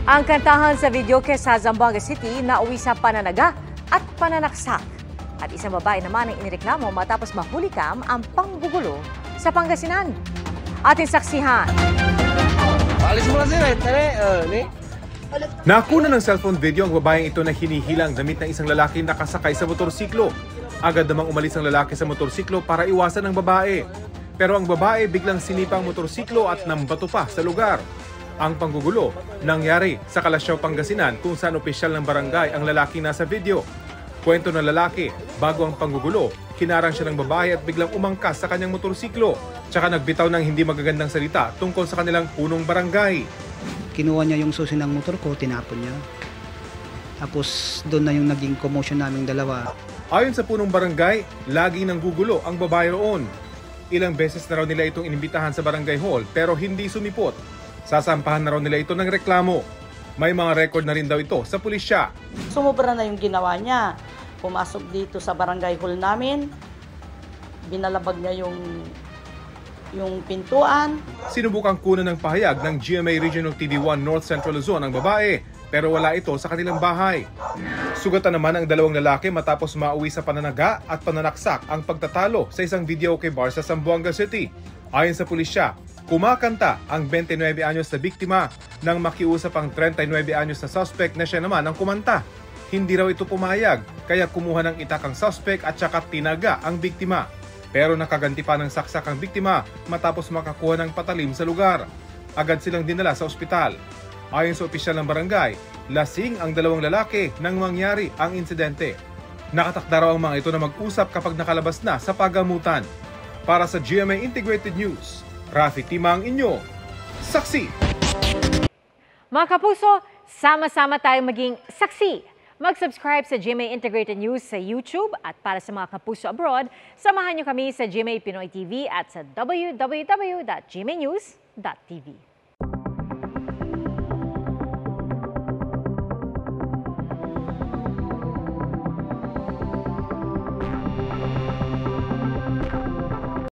Ang kantahan sa videoke sa Zamboanga City nauwi sa pananaga at pananaksak. At isang babae naman ang inireklamo matapos mahulikam ang panggugulo sa Pangasinan. Ating saksihan. Alis mo na sila, ni. Nakuna ng cellphone video ang babaeng ito na hinihilang damit ng isang lalaki nakasakay sa motorsiklo. Agad namang umalis ang lalaki sa motorsiklo para iwasan ang babae. Pero ang babae biglang sinipa ang motorsiklo at nambato pa sa lugar. Ang panggugulo nangyari sa Kalasyaw, Pangasinan kung saan opisyal ng barangay ang lalaking nasa video. Kwento ng lalaki, bago ang panggugulo, hinarang siya ng babae at biglang umangkas sa kanyang motorsiklo. Tsaka nagbitaw ng hindi magagandang salita tungkol sa kanilang punong barangay. Kinuha niya yung susi ng motor ko, tinapon niya. Tapos doon na yung naging commotion naming dalawa. Ayon sa punong barangay, lagi nang gugulo ang babae roon. Ilang beses na raw nila itong inimbitahan sa barangay hall pero hindi sumipot. Sasampahan na raw nila ito ng reklamo. May mga record na rin daw ito sa pulisya. Sumobra na yung ginawa niya. Pumasok dito sa barangay hall namin. Binalabag niya yung pintuan. Sinubukang kunan ng pahayag ng GMA Regional TV1 North Central Luzon ang babae pero wala ito sa kanilang bahay. Sugatan naman ang dalawang lalaki matapos mauwi sa pananaga at pananaksak ang pagtatalo sa isang videoke bar sa Zamboanga City. Ayon sa pulisya, kumakanta ang 29 anyos na biktima nang makiusap ang 39 anyos na suspect na siya naman ang kumanta. Hindi raw ito pumayag kaya kumuha ng itak ang suspect at saka tinaga ang biktima. Pero nakaganti pa ng saksak ang biktima matapos makakuha ng patalim sa lugar. Agad silang dinala sa ospital. Ayon sa opisyal ng barangay, lasing ang dalawang lalaki nang mangyari ang insidente. Nakatakda raw ang mga ito na mag-usap kapag nakalabas na sa pagamutan. Para sa GMA Integrated News, Rafi Tima ang inyo, saksi! Mga kapuso, sama-sama tayong maging saksi. Mag-subscribe sa GMA Integrated News sa YouTube at para sa mga kapuso abroad, samahan niyo kami sa GMA Pinoy TV at sa www.gmanews.tv.